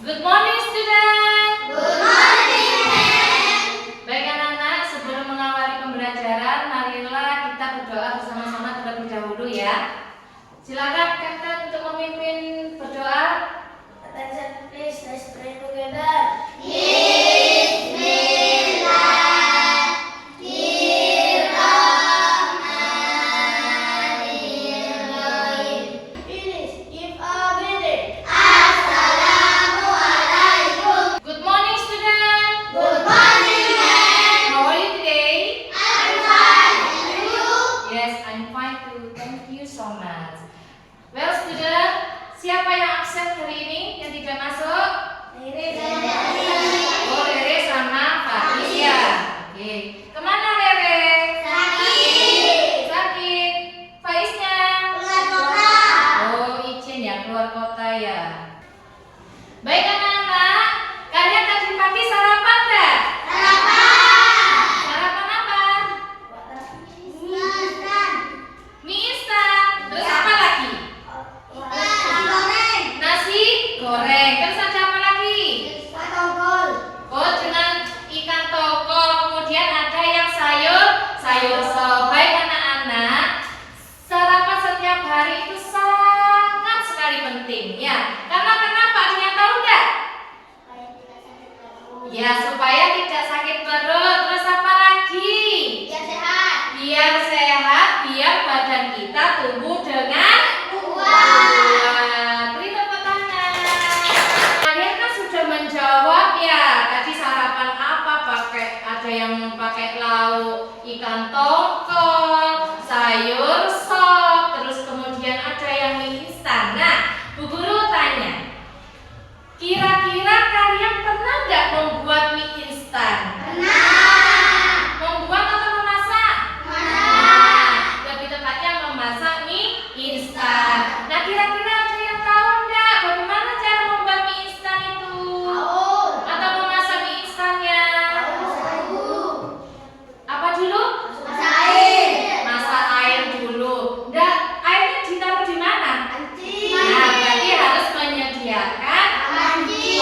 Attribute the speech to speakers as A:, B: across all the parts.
A: Good morning, student.
B: Good morning, ma'am.
A: Baik anak-anak, sebelum mengawali pembelajaran, marilah kita berdoa bersama-sama terlebih dahulu ya. Silakan Captain untuk memimpin berdoa.
B: Attention please, let's pray together.
A: Good morning, student.
B: Good morning, ma'am.
A: How are you today?
B: I'm fine. And you?
A: Yes, I'm fine too. Thank you so much. Well, student, siapa yang absen hari ini yang tidak masuk? Oh, Rere sama Faiz. Oke. Kemana Rere? Sakit. Faiznya? Oh, izin ya keluar kota ya. Baik anak-anak, kalian tadi pagi sarapan nggak? Sarapan apa? Mie instan. Terus apa lagi? Nasi goreng. Terus ada apa lagi? Oh, dengan ikan tongkol. Kemudian ada yang sayur sop. Baik anak-anak, sarapan setiap hari itu sangat sekali penting ya. Karena kenapa? Ada yang tahu nggak? Ya, supaya tidak sakit perut. Terus apa lagi? Biar sehat, biar badan kita tumbuh dengan kuat. Beri tepuk tangan. Kalian kan sudah menjawab ya. Tadi sarapan apa? Ada yang pakai lauk ikan tongkol, sayur sop, terus kemudian ada yang mie instan. Nah, Bu Guru tanya, kira-kira kalian pernah nggak membuat mie instan? Membuat atau memasak? Lebih tepatnya memasak mie instan. Nah, kira-kira ada yang tahu nggak bagaimana cara membuat mie instan itu? Atau memasak mie instannya? Apa dulu? Masak air dulu. Nggak, airnya ditaruh di mana? Nah, berarti harus menyediakan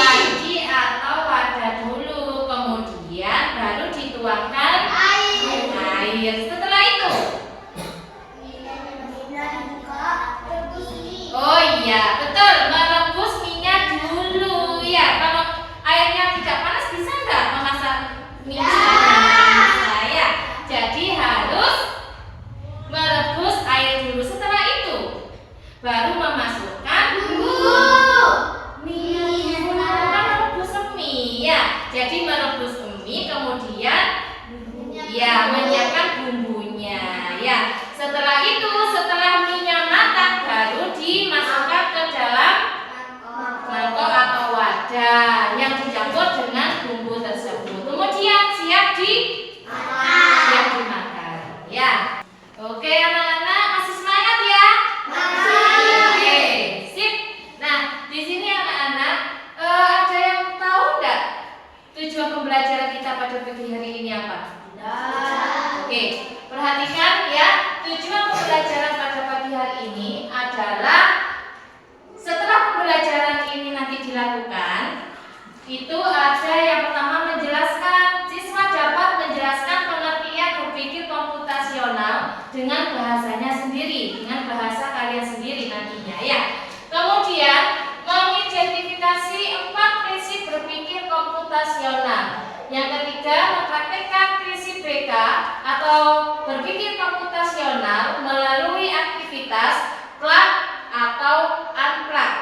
A: panci atau wadah dulu. Kemudian baru dituangkan air. Setelah itu, oh iya, betul, merebus minyak dulu ya. Kalau airnya tidak panas bisa nggak memasak mie instan? Bisa ya. Jadi harus merebus air dulu. Setelah itu baru memasukkan merebus mie ya. Jadi merebus mie kemudian ya menyiapkan bumbunya ya. Setelah itu, setelah mie-nya matang baru dimasukkan ke dalam mangkok atau wadah yang dicampur dengan bumbu tersebut. Kemudian siap dimakan ya. Oke anak-anak, masih semangat ya? Oke, sip. Nah, di sini anak-anak ada yang tahu nggak tujuan pembelajaran kita pada pagi hari ini apa? Oke, perhatikan ya. Tujuan pembelajaran pada pagi hari ini adalah setelah pembelajaran ini nanti dilakukan, itu ada yang pertama menjelaskan, siswa dapat menjelaskan pengertian berpikir komputasional dengan bahasanya sendiri, dengan bahasa kalian sendiri nantinya ya. Kemudian mengidentifikasi 4 prinsip berpikir komputasional. Yang ketiga, mempraktikkan prinsip BK atau berpikir komputasional melalui aktivitas plug atau unplug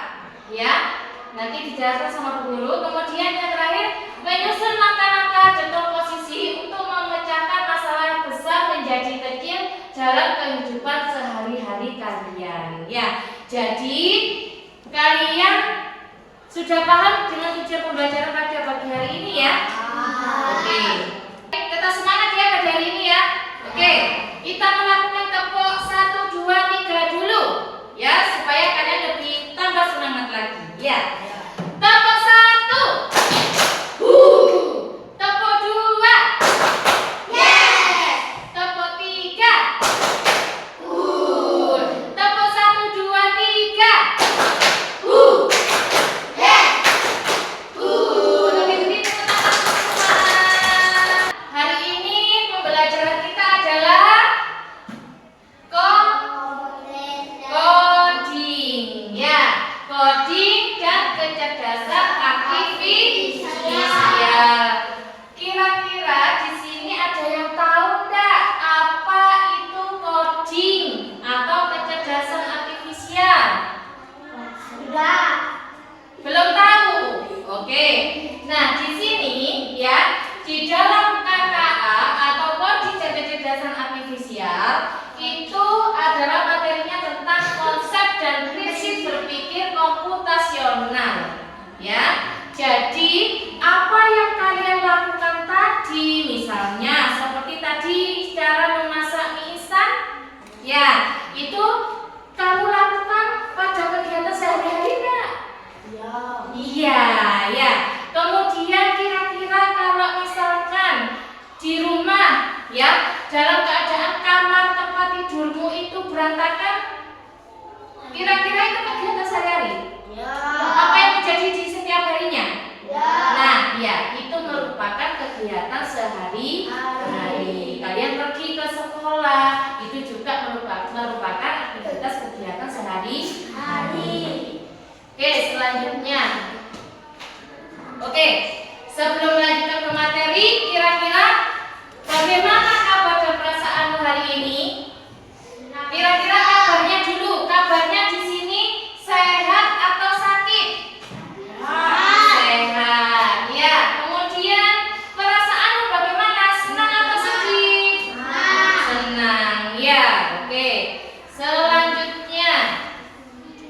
A: ya. Nanti dijelaskan sama Bu Guru. Kemudian yang terakhir, menyusun langkah-langkah contoh posisi untuk memecahkan masalah besar menjadi kecil dalam kehidupan sehari-hari kalian ya. Jadi kalian sudah paham dengan tujuan pembelajaran pada pagi hari ini ya? Oke. Kita semangat ya pada hari ini ya. Oke. Kita melakukan tepuk 1, 2, 3 dulu ya, supaya kalian lebih tambah semangat lagi ya. Tepuk 1. Tepuk 2. Tepuk 3. Tepuk 1, 2, 3. coding dan kecerdasan artifisial. Kira-kira di sini ada yang tahu enggak apa itu coding atau kecerdasan artifisial?
B: Sudah.
A: Belum tahu? Oke. Nah, di sini ya, di dalam KKA atau coding dan kecerdasan artifisial itu adalah materinya tentang konsep dan prinsip berpikir komputasional. Ya. Jadi, apa yang kalian lakukan tadi, misalnya seperti tadi cara memasak mie instan, ya, itu kamu lakukan pada kegiatan sehari-hari enggak?
B: Ya.
A: Iya, ya. Kemudian kira-kira kalau misalkan di rumah, ya, dalam keadaan kamar tempat tidurmu itu berantakan, kira-kira itu kegiatan sehari-hari?
B: Ya.
A: Apa yang terjadi di setiap harinya?
B: Ya.
A: Nah, ya, itu merupakan kegiatan sehari-hari. Kalian pergi ke sekolah, itu juga merupakan aktivitas kegiatan sehari-hari. Oke, selanjutnya. Oke, sebelum lanjutkan ke materi, kira-kira bagaimana kabar dan perasaanmu hari ini? Kira-kira kabarnya dulu, kabarnya di sini sehat atau sakit? Sehat. Ya, kemudian perasaanmu bagaimana? Senang atau sedih? Senang. Ya, oke. Selanjutnya,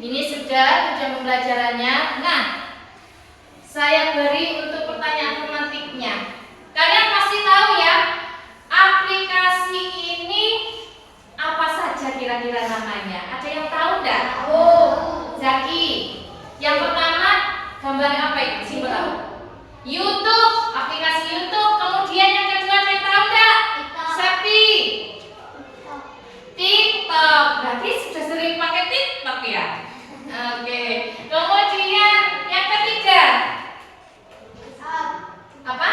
A: ini sudah pembelajarannya. Nah, saya beri untuk pertanyaan tematiknya. Kalian pasti tahu ya, aplikasi ini apa saja kira-kira namanya? Ada yang tahu enggak? Zaki. Yang pertama, gambar apa itu? Simbol apa? YouTube, aplikasi YouTube. Kemudian yang kedua, ada yang tahu enggak? Septi. TikTok. Berarti sudah sering pakai TikTok ya? Oke. Kemudian yang ketiga, apa?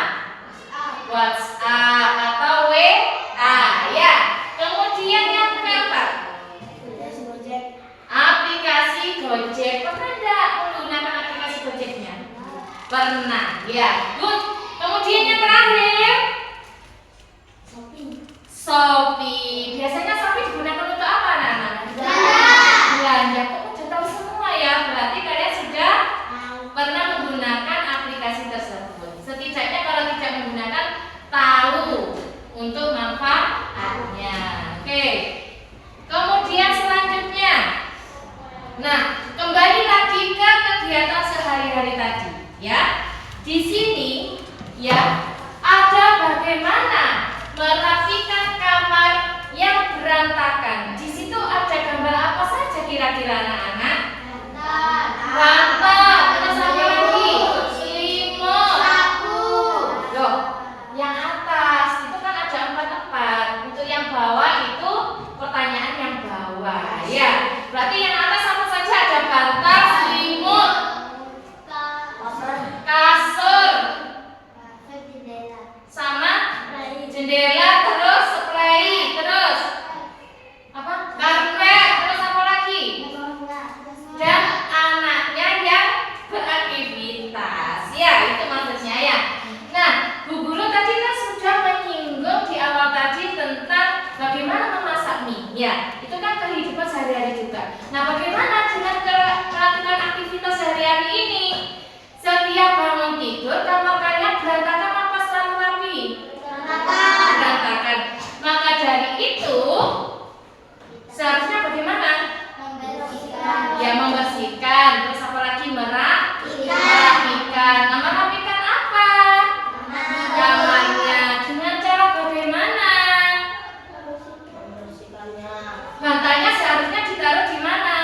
A: WhatsApp atau WA, ya. Kemudian yang keempat, aplikasi Gojek. Pernah enggak menggunakan aplikasi Gojeknya? Pernah, ya. Good. Kemudian yang terakhir, Shopee. Biasanya Shopee digunakan untuk apa, anak-anak? Belanja. Kok udah tahu semua ya? Berarti kalian sudah pernah menggunakan aplikasi tersebut. Setidaknya kalau tidak menggunakan, tahu untuk manfaatnya. Oke. Kemudian selanjutnya, nah, kembali lagi ke kegiatan sehari-hari tadi, ya. Di sini, ya, ada bagaimana merapikan kamar yang berantakan. Di situ ada gambar apa saja kira-kira, anak-anak? Bantal. Terus apa lagi? Selimut. Loh, yang atas itu kan ada 4. Untuk yang bawah itu pertanyaan yang bawah, ya. Berarti yang atas apa saja? Ada bantal, selimut, kasur, sama jendela, terus spray, terus apa? Karpet, terus apa lagi? Dan anaknya yang beraktivitas, ya, itu maksudnya ya. Nah, Bu Guru tadi kan sudah menyinggung di awal tadi tentang bagaimana memasak mie, ya. Itu kan kehidupan sehari-hari juga. Nah, bagaimana dengan melakukan aktivitas sehari-hari ini? Setiap bangun tidur, kamar kalian berantakan apa selalu rapi? Berantakan. Maka dari itu, seharusnya bagaimana? Ya, membersihkan. Terus apa lagi? Merapikan. Nah, merapikan apa? Kamarnya. Dengan cara bagaimana? Bantalnya seharusnya ditaruh di mana?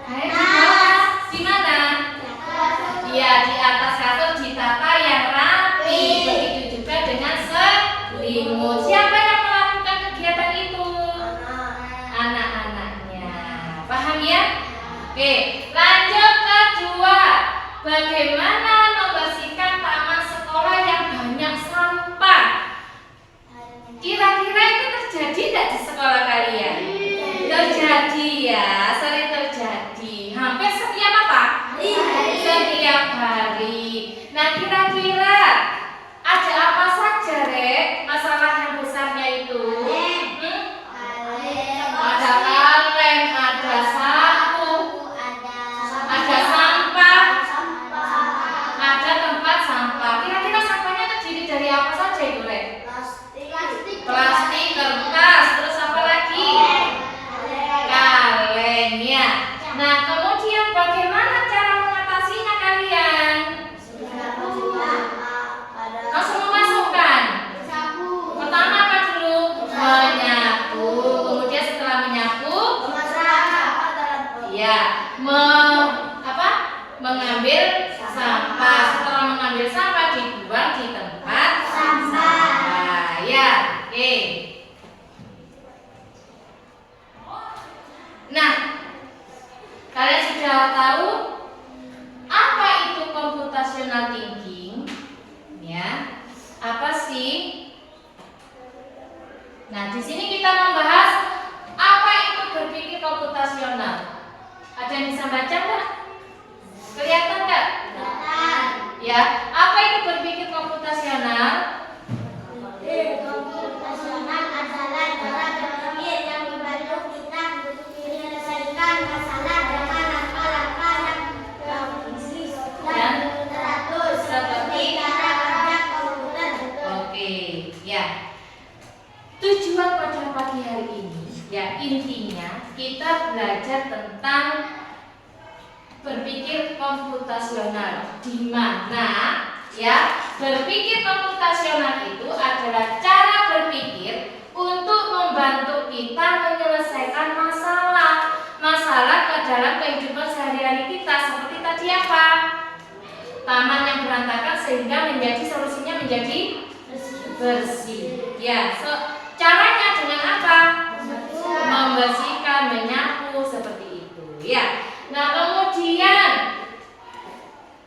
A: Di bawah. Di mana? Ya, di atas kasur ditata yang rapi. Begitu juga dengan selimut. Siapa yang melakukan kegiatan itu? Anak-anaknya. Paham ya? Oke, lanjut kedua. Bagaimana membersihkan taman sekolah yang banyak sampah? Kira-kira itu terjadi tidak di sekolah kalian? Terjadi ya, sering terjadi. Hampir setiap hari. Nah, kira-kira ada apa saja, Rek? Masalah yang besarnya itu? Ada kaleng, ada sapu, ada sampah, ada tempat sampah. Kira-kira sampahnya terdiri dari apa saja itu, Rek? Plastik, kertas, terus apa lagi? Kaleng, ya. Nah, kemudian bagaimana cara mengatasinya kalian? Langsung memasukkan. Pertama apa dulu? Menyapu. Kemudian setelah menyapu, ya, mengambil sampah. Setelah mengambil sampah dibuang di tempat sampah. Ya, oke. Nah, kalian sudah tahu apa itu computational thinking? Ya, apa sih? Nah, di sini kita membahas apa itu berpikir komputasional. Ada yang bisa baca nggak? Kelihatan nggak? Ya, apa itu berpikir komputasional?
B: Komputasional adalah cara berpikir yang membantu kita untuk menyelesaikan masalah dengan langkah-langkah yang logis dan teratur seperti cara kerja komputer.
A: Oke, ya. Tujuan pada pagi hari ini, ya intinya kita belajar tentang berpikir komputasional, di mana ya berpikir komputasional itu adalah cara berpikir untuk membantu kita menyelesaikan masalah ke dalam kehidupan sehari-hari kita. Seperti tadi apa? Taman yang berantakan sehingga menjadi solusinya menjadi bersih. Ya, caranya dengan apa? Membersihkan, menyapu seperti itu. Ya. Nah, kemudian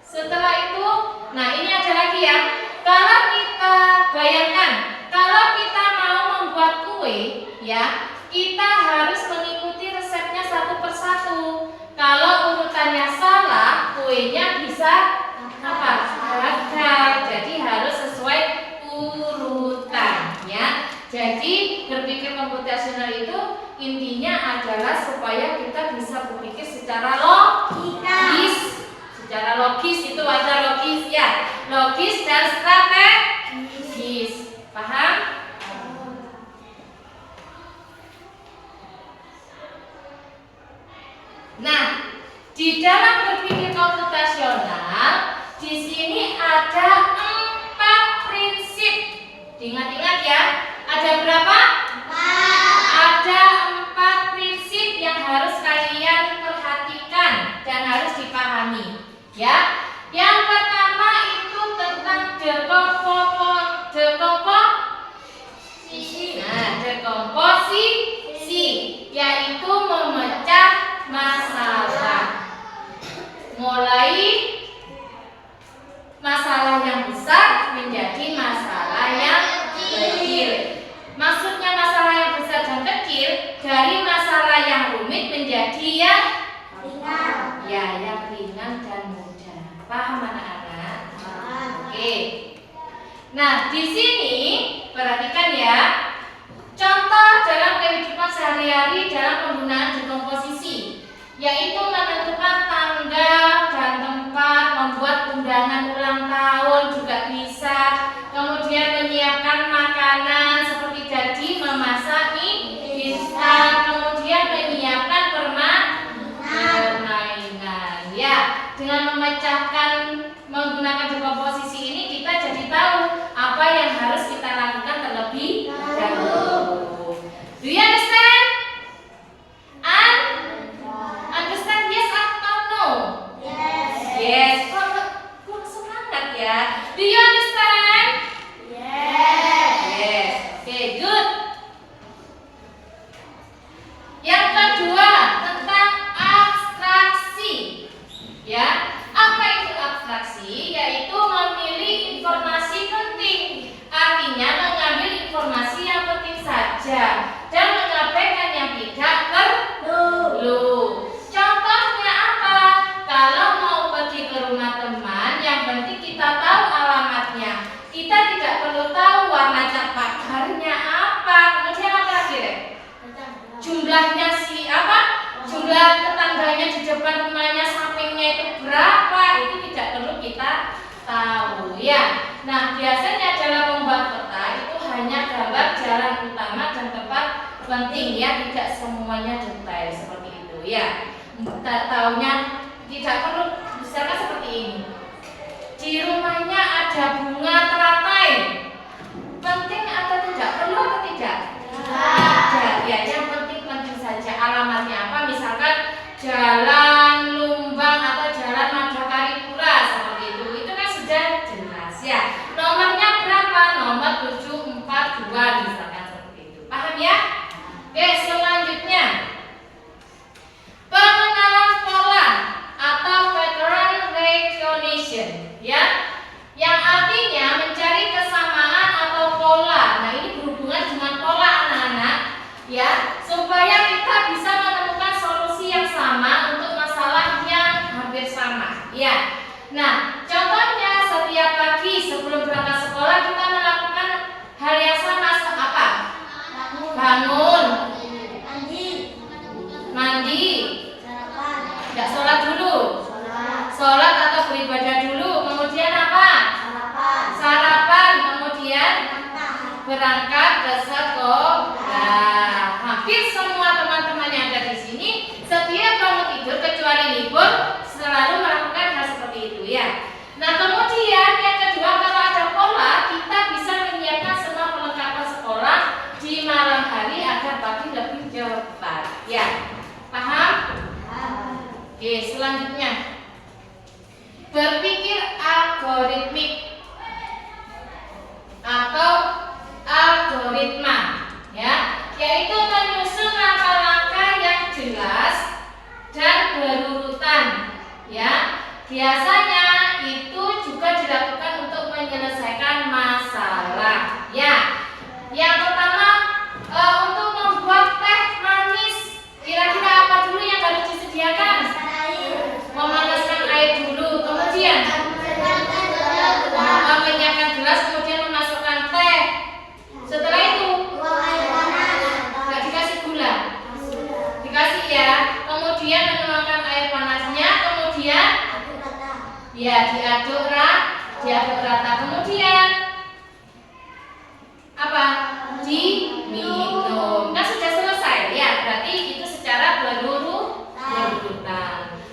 A: setelah itu, nah ini ada lagi ya. Kalau kita bayangkan, kalau kita mau membuat kue, ya, kita harus mengikuti resepnya satu persatu. Kalau urutannya salah, kuenya bisa apa? Gagal. Jadi harus sesuai urutan, ya. Jadi berpikir komputasional itu intinya adalah supaya kita bisa berpikir secara logis. Secara logis itu ada logis ya, logis dan strategis. Paham? Nah, di dalam berpikir komputasional di sini ada 4 prinsip. Diingat-ingat ya. Ada berapa? 4. Ada 4 prinsip yang harus kalian perhatikan dan harus dipahami. Ya. Yang pertama itu tentang dekomposisi, yaitu memecah masalah. Mulai masalah yang besar menjadi masalah yang kecil. Maksudnya masalah yang besar dan kecil dari masalah yang rumit menjadi yang ringan. Ya, yang ringan dan mudah. Paham anak-anak? Oke. Nah, di sini perhatikan ya. Contoh dalam kehidupan sehari-hari dalam penggunaan dekomposisi, yaitu menentukan tanggal dan tempat, membuat undangan ulang tahun juga bisa, kemudian menyiapkan makanan seperti tadi memasak mie instan, kemudian menyiapkan permainan. Ya, dengan menggunakan dekomposisi ini kita jadi tahu apa yang harus kita lakukan terlebih dahulu. Do you understand? Understand yes atau no? Yes. Kurang semangat ya. Do you understand? Yes. Okay, good. Yang kedua tentang abstraksi. Ya, apa itu abstraksi? Yaitu memilih informasi penting. Artinya mengambil informasi yang penting saja jumlah tetangganya di depan rumahnya, sampingnya itu berapa, itu tidak perlu kita tahu ya. Nah, biasanya dalam membuat peta itu hanya gambar jalan utama dan tempat penting ya, tidak semuanya detail seperti itu ya. Tahunya tidak perlu, misalkan seperti ini. Di rumahnya ada bunga teratai. Penting atau tidak? Perlu atau tidak? Tidak. Ya, yang penting saja. Alamatnya apa? Misalkan Jalan Lumbang atau Jalan Madhakaripura seperti itu. Itu kan sudah jelas ya. Nomornya berapa? Nomor 742 misalkan seperti itu. Paham ya? Oke, selanjutnya pengenalan pola atau pattern recognition ya, yang artinya mencari kesamaan atau pola. Nah, ini berhubungan dengan pola anak-anak ya, supaya kita bisa menemukan solusi yang sama untuk masalah yang hampir sama ya. Nah, contohnya setiap pagi sebelum berangkat sekolah kita melakukan hal yang sama. Apa? Bangun, mandi, tidak sholat dulu, sholat atau beribadah dulu, kemudian apa? Sarapan, kemudian berangkat ke sekolah. Hampir semua teman-teman yang ada di sini setiap bangun tidur kecuali libur selalu melakukan hal seperti itu ya. Nah, kemudian yang kedua, kalau ada pola, kita bisa menyiapkan semua perlengkapan sekolah di malam hari agar pagi lebih cepat ya. Paham? Oke, selanjutnya berpikir algoritmik atau algoritma ya, yaitu menyusun langkah-langkah yang jelas dan berurutan ya. Biasanya itu juga dilakukan untuk menyelesaikan masalah ya. Yang pertama, untuk membuat teh manis, kira-kira apa dulu yang harus disediakan? Memanaskan air dulu, kemudian menyiapkan gelas, kemudian memasukkan teh. Setelah itu nggak dikasih gula, dikasih ya. Kemudian menuangkan air panasnya, kemudian ya diaduk rata. Kemudian apa? Diminum. Kan sudah selesai ya. Berarti itu secara berurutan.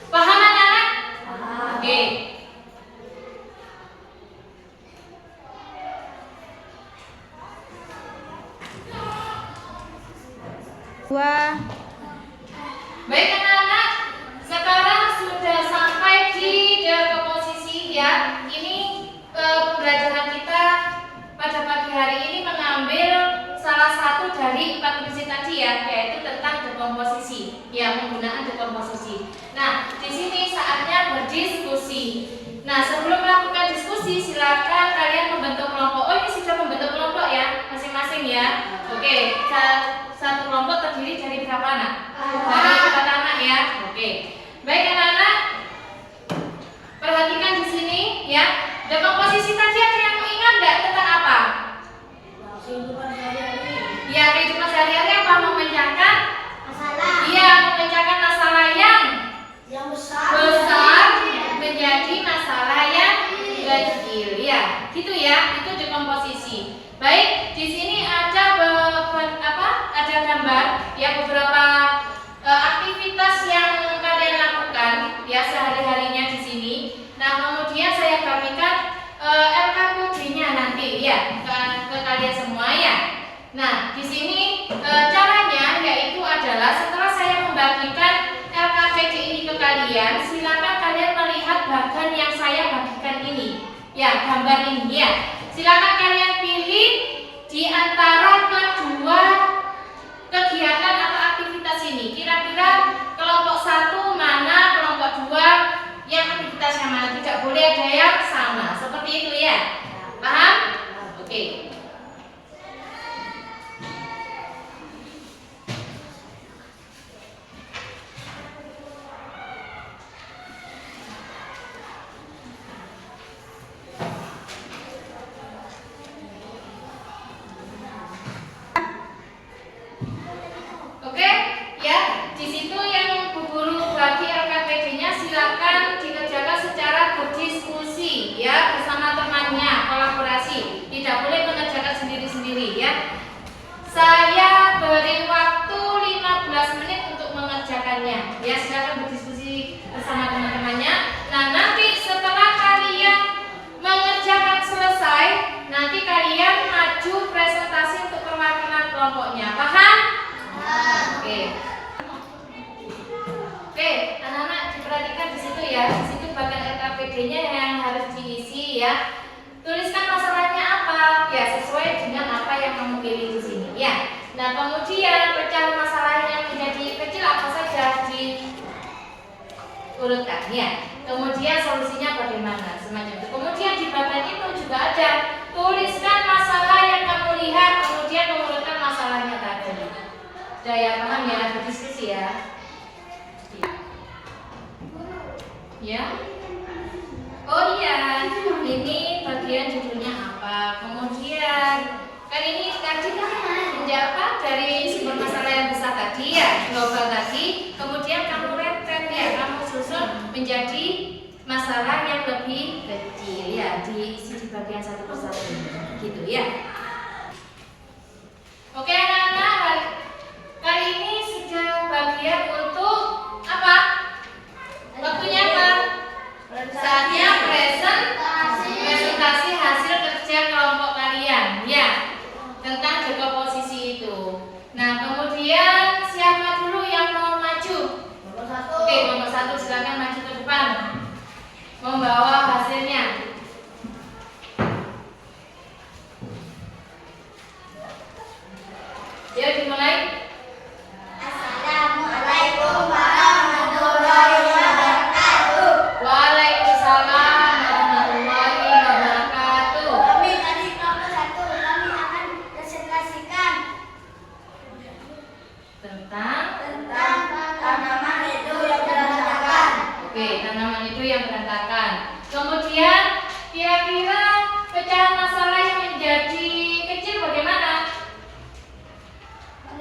A: Paham anak-anak? Oke. Baik anak-anak, sekarang sudah sampai di dekomposisi ya. Ini pembelajaran kita pada pagi hari ini mengambil salah satu dari 4 prinsip tadi ya, yaitu tentang dekomposisi ya, penggunaan dekomposisi. Nah, di sini saatnya berdiskusi. Nah, sebelum melakukan diskusi, silakan kalian membentuk kelompok. Oh, ini sudah membentuk kelompok ya, masing-masing ya. Oke, satu kelompok terdiri dari berapa anak? Dari 4 anak ya. Oke. Baik anak-anak, perhatikan di sini ya. Dekomposisi tadi ada yang ingat nggak tentang apa? Ya, kehidupan sehari-hari apa? Memecahkan masalah. Iya, memecahkan masalah yang besar menjadi masalah yang kecil ya. Gitu ya, itu dekomposisi. Baik, di sini ada ada gambar ya, beberapa aktivitas yang kalian lakukan ya sehari-harinya di sini. Nah, kemudian saya bagikan LKPD-nya nanti ya ke kalian semua ya. Nah, di sini caranya yaitu adalah setelah saya membagikan LKPD ini ke kalian, silakan kalian melihat bagan yang saya bagikan ini. Ya, gambar ini ya. Silakan kalian pilih di antara kedua kegiatan atau aktivitas ini. Kira-kira kelompok 1 mana, kelompok 2 yang aktivitasnya mana. Tidak boleh ada yang sama. Seperti itu ya. Paham? Oke. Oke, ya, di situ yang buku PPD-nya yang harus diisi ya. Tuliskan masalahnya apa? Ya, sesuai dengan apa yang kamu pilih di sini ya. Nah, kemudian pecahan masalahnya menjadi kecil apa saja diurutkan ya. Kemudian solusinya bagaimana? Semacam itu. Kemudian di bagian itu juga ada tuliskan masalah yang kamu lihat, kemudian mengurutkan masalahnya tadi. Sudah ya, paham ya? Berdiskusi ya. Ya. Oh iya, ini bagian judulnya apa? Kemudian kan ini tadi kan menjawab dari sumber masalah yang besar tadi ya, global tadi. Kemudian kamu rentet ya, kamu susun menjadi masalah yang lebih kecil ya, diisi di bagian satu persatu gitu ya. Oke anak-anak, kali ini sudah bagian untuk apa? Waktunya apa? Saatnya presentasi hasil kerja kelompok kalian ya, tentang jaga posisi itu. Nah, kemudian siapa dulu yang mau maju?
B: Nomor 1.
A: Oke, nomor 1 silakan maju ke depan membawa hasilnya. Ya, dimulai.
B: Assalamualaikum warahmatullahi wabarakatuh.
A: Waalaikumsalam warahmatullahi wabarakatuh.
B: Kami dari kelompok 1, kami akan presentasikan
A: Tentang
B: tanaman itu yang berantakan.
A: Oke, tanaman itu yang berantakan. Kemudian kira-kira pecahan masalah yang menjadi kecil bagaimana?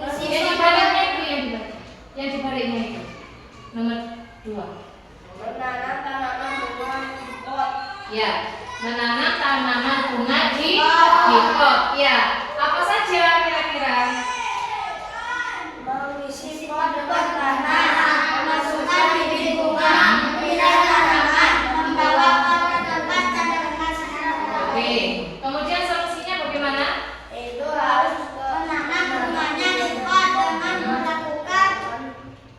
A: Yang dibaliknya itu yang dibaliknya itu. Nomor 2.
B: Menanam tanaman bunga di pot.
A: Ya, menanam tanaman bunga di pot. Ya, apa saja kira-kira?
B: Mengisi pot dengan tanah, memasukkan bibit bunga, memilah tanaman, membawa pot ke tempat cadangan sinar.
A: Oke, kemudian solusinya bagaimana?
B: Itu harus menanam bunganya di pot dengan melakukan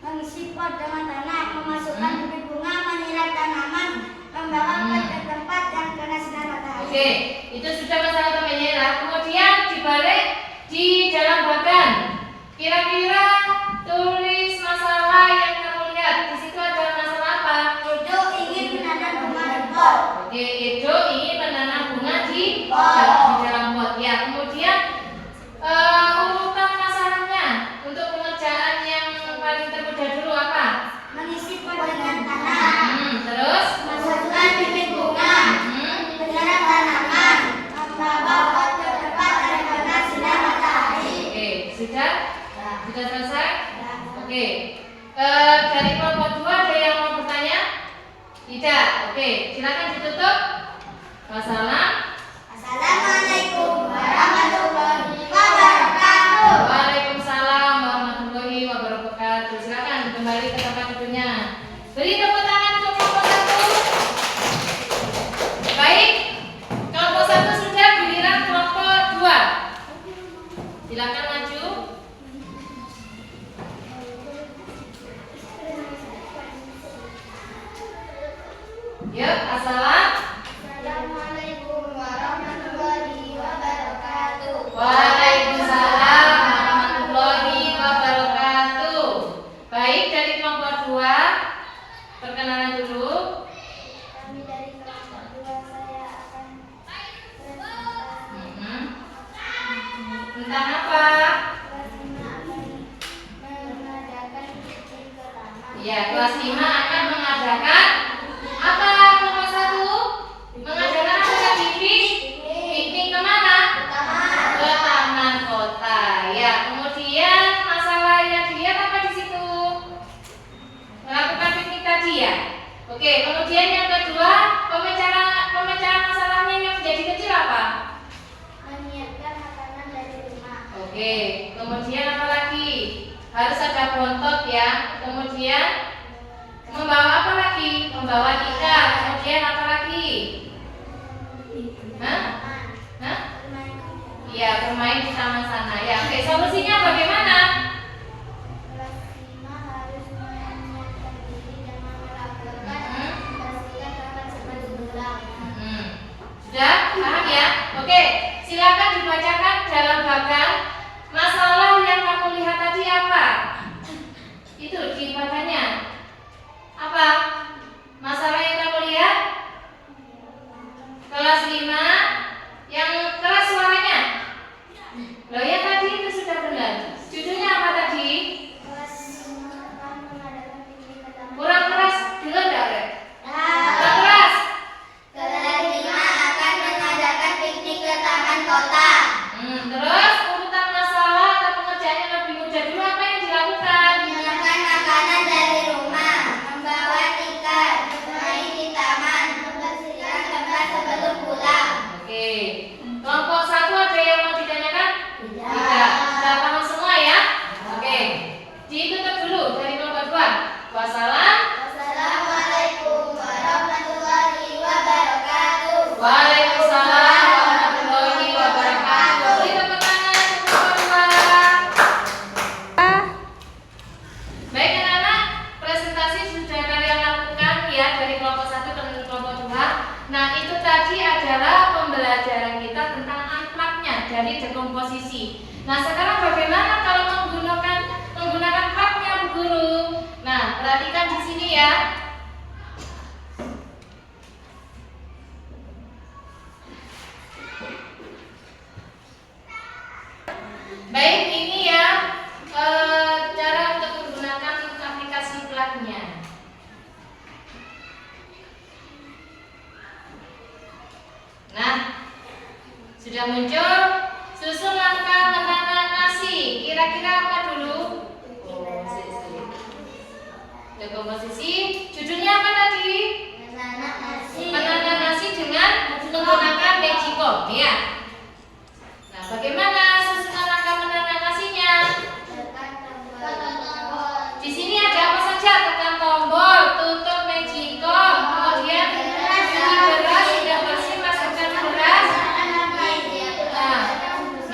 B: mengisi pot dengan tanah, memasukkan bibit bunga, menyiram tanaman, membawa pot ke tempat yang kena sinar matahari.
A: Oke, itu sudah masalah temannya ya. Kemudian dibalik di dalam bagan. Kira-kira tulis masalah yang kamu lihat. Di situ ada masalah apa?
B: Itu ingin menanam bunga di pot.
A: Oke, Edo ingin menanam bunga di
B: Pot.
A: dalam pot. Ya, kemudian urutan masalahnya untuk pengerjaan yang paling termudah dulu apa?
B: Mengisi pot dengan tanah,
A: Terus?
B: memasukkan bibit bunga, menyiram tanaman, membawa pot ke tempat yang kena sinar matahari.
A: Oke, sudah? Sudah selesai?
B: Ya.
A: Oke. Dari kelompok 2 ada yang mau bertanya? Tidak. Oke, silakan ditutup. Wassalam.
B: Assalamualaikum warahmatullahi wabarakatuh.
A: Waalaikumsalam warahmatullahi wabarakatuh. Silakan kembali ke tempat duduknya. Beri tepuk tangan untuk kelompok 1. Baik. Kelompok 1 sudah, giliran kelompok 2. Silakan maju. Yuk, assalam.
B: Assalamualaikum warahmatullahi wabarakatuh.
A: Waalaikumsalam warahmatullahi wabarakatuh. Baik, dari kelompok 2 perkenalan dulu.
B: Kami dari kelompok 2, saya akan
A: Tentang apa?
B: mengadakan piknik ke taman.
A: Ya, kelas 5 akan mengadakan apa nomor 1? Mengadakan apa tadi? Piknik kemana? Ke taman kota. Ya, kemudian masalah yang dilihat apa di situ? Melakukan piknik tadi ya. Oke, kemudian yang kedua, pemecahan masalahnya yang menjadi kecil apa?
B: Menyiapkan makanan dari rumah.
A: Oke, kemudian apa lagi? Harus ada bontot ya. Kemudian membawa apa lagi? Membawa ikan. Kemudian apa lagi? Hah? Hah? Iya, bermain di taman sana. Ya, oke. Solusinya bagaimana?
B: Kelas 5 harus menyiapkan diri dengan melakukan membersihkan tempat seperti
A: Sudah paham ya? Oke, silakan dibacakan dalam bagan masalah yang kamu lihat tadi apa? Itu di bagannya apa? Masalah yang kamu lihat? Kelas 5 yang keras suaranya. Loh ya tadi itu sudah benar. Judulnya apa tadi? Kurang keras, dengar enggak, Rek? Kurang keras.
B: Kelas 5 akan mengadakan piknik ke taman kota.
A: Terus urutan masalah atau pengerjaan yang lebih mudah dulu apa yang dilakukan?
B: Menyiapkan makanan dari rumah, membawa tiket, bermain di taman, membersihkan tempat sebelum pulang.
A: Oke. Kelompok 1 ada yang mau ditanyakan?
B: Tidak.
A: Sudah paham semua ya? Oke. Ditutup dulu dari kelompok 2. Wassalam.
B: Assalamualaikum warahmatullahi wabarakatuh.
A: Waalaikumsalam warahmatullahi wabarakatuh. Beri tepuk tangan untuk kelompok 2. Baik anak-anak, presentasi sudah kalian lakukan ya dari kelompok 1 dan kelompok 2. Nah, itu tadi adalah pembelajaran kita tentang unplug-nya dari dekomposisi. Nah, sekarang bagaimana kalau menggunakan plug-nya Bu Guru? Nah, perhatikan di sini ya. Baik, ini ya cara untuk menggunakan aplikasi plug-nya. Nah, sudah muncul. Susun langkah menanam nasi. Kira-kira apa dulu? Dekomposisi. Judulnya apa tadi? Menanam nasi dengan menggunakan Magicom ya. Nah, bagaimana susunan langkah menanam nasinya? Di sini ada apa saja? Tekan tombol, tutup Magicom, kemudian cuci beras, sudah bersih, masukkan beras.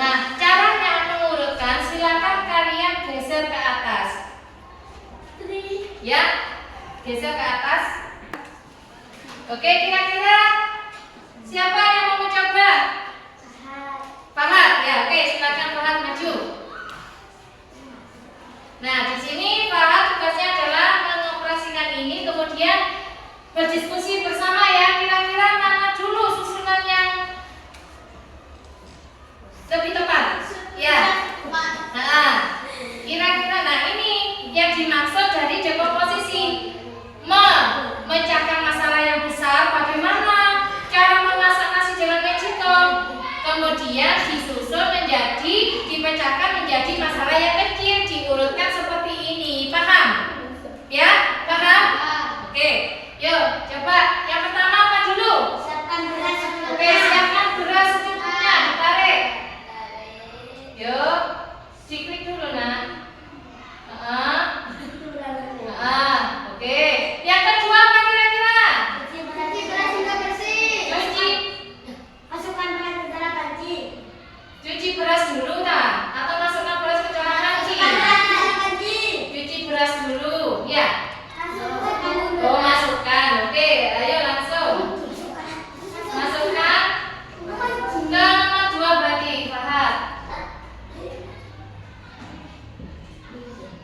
A: Nah, caranya mengurutkan, silakan kalian geser ke atas. Ya, geser ke atas. Oke, kira-kira siapa yang mau mencoba? Fahad, ya, oke, silakan Fahad maju. Nah, di sini Fahad tugasnya adalah mengoperasikan ini, kemudian berdiskusi bersama ya. Kira-kira mana dulu susunan yang lebih tepat? Ya. Nah, kira-kira, nah ini yang dimaksud dari dekomposisi. Memecahkan masalah yang besar, bagaimana cara memasak nasi dengan Magicom, kemudian disusun menjadi, dipecahkan menjadi masalah yang kecil, diurutkan seperti ini. Paham? Ya? Paham? Oke, yuk coba yang pertama apa dulu? Oke, siapkan beras secukupnya, ditarik. Yuk, diklik dulu nak. Oke. Yang kedua apa kira-kira? Cuci beras dulu tak? Atau masukkan beras ke dalam panci? Cuci beras dulu, ya. Oh, masukkan. Oke, ayo langsung. Masukkan ke nomor 2 berarti, Fahad.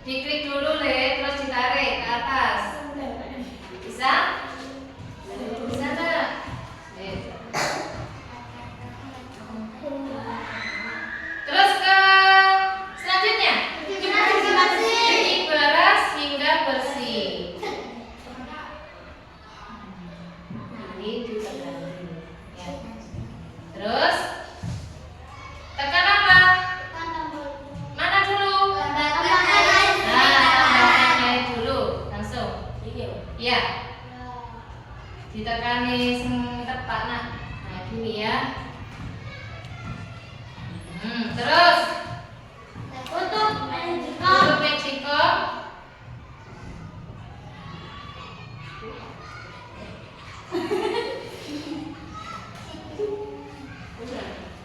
A: Diklik dulu, Le, terus ditarik ke atas. Bisa? Bisa tak? Terus ke selanjutnya. Cuci beras hingga bersih. Ini ditekan dulu. Ya. Terus tekan apa? Mana dulu? Tambahkan air dulu, langsung. Iya. Ditekani tepat nak. Nah, gini ya. Terus tutup Magicom.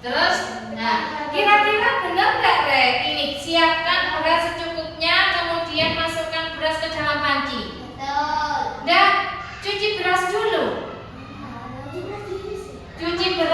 A: Terus, nah, kira-kira benar nggak, Re? Ini siapkan beras secukupnya, kemudian masukkan beras ke dalam panci. Dan cuci beras dulu. Cuci beras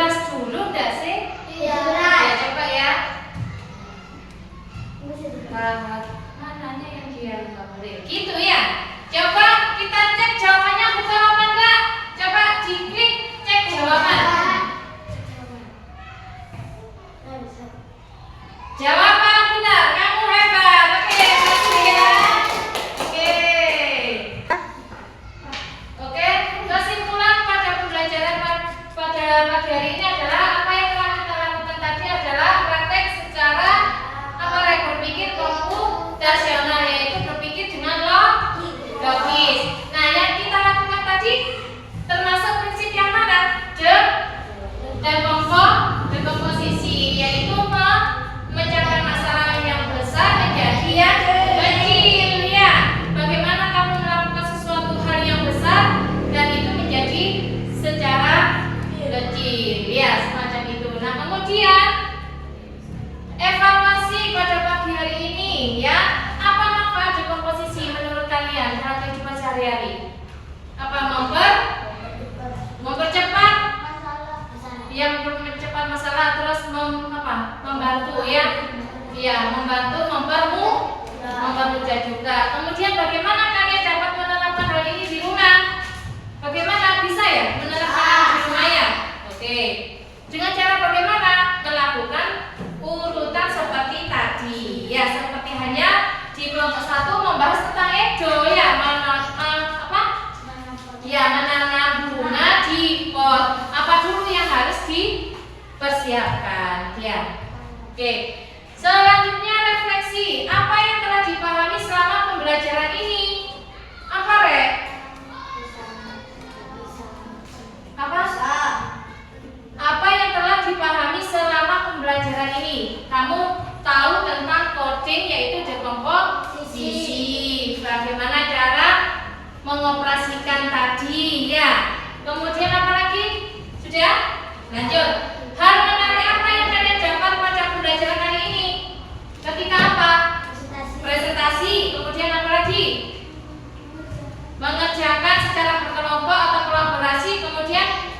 A: Ya, membantu mempermudah juga. Kemudian bagaimana kalian dapat menerapkan hal ini di rumah? Bagaimana bisa ya menerapkan di rumah ya? Oke. Dengan cara bagaimana? Melakukan urutan seperti tadi. Ya, seperti hanya di kelompok 1 membahas tentang ejo ya, menanam bunga di pot. Apa dulu yang harus dipersiapkan? Ya. Oke. Selanjutnya refleksi. Apa yang telah dipahami selama pembelajaran ini? Apa, Rek? Apa? Apa yang telah dipahami selama pembelajaran ini? Kamu tahu tentang coding, yaitu dekomposisi. Bagaimana cara mengoperasikan tadi ya. Kemudian apa lagi? Sudah? Lanjut. Hal menarik apa yang kalian dapat pada pembelajaran kali ini? Ketika apa? Presentasi. Kemudian apa lagi? Mengerjakan secara berkelompok atau kolaborasi. Kemudian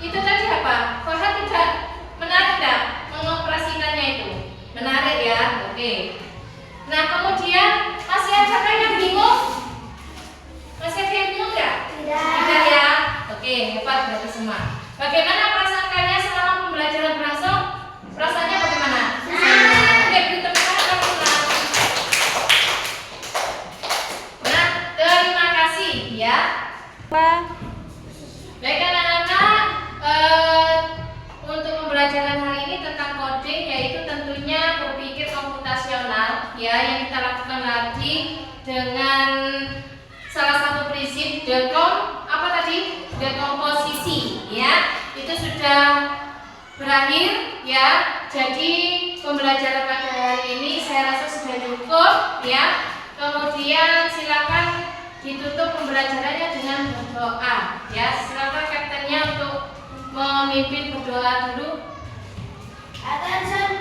A: itu tadi apa? Faham tidak? Menarik tidak? Mengoperasikannya itu menarik ya. Oke. Nah, kemudian masih ada yang bingung? Masih ada yang bingung nggak? Tidak ya. Oke, hebat berarti semua. Bagaimana perasaan kalian selama pembelajaran berlangsung? Perasaannya bagaimana? Oke, beri tepuk tangan teman-teman. Nah, terima kasih ya. Baik anak-anak, untuk pembelajaran hari ini tentang coding, yaitu tentunya berpikir komputasional ya, yang kita lakukan lagi dengan salah satu prinsip dekomposisi ya. Itu sudah berakhir ya. Jadi pembelajaran pada hari ini saya rasa sudah cukup ya. Kemudian silakan ditutup pembelajarannya dengan berdoa ya. Silakan kaptennya untuk memimpin berdoa dulu.
B: Attention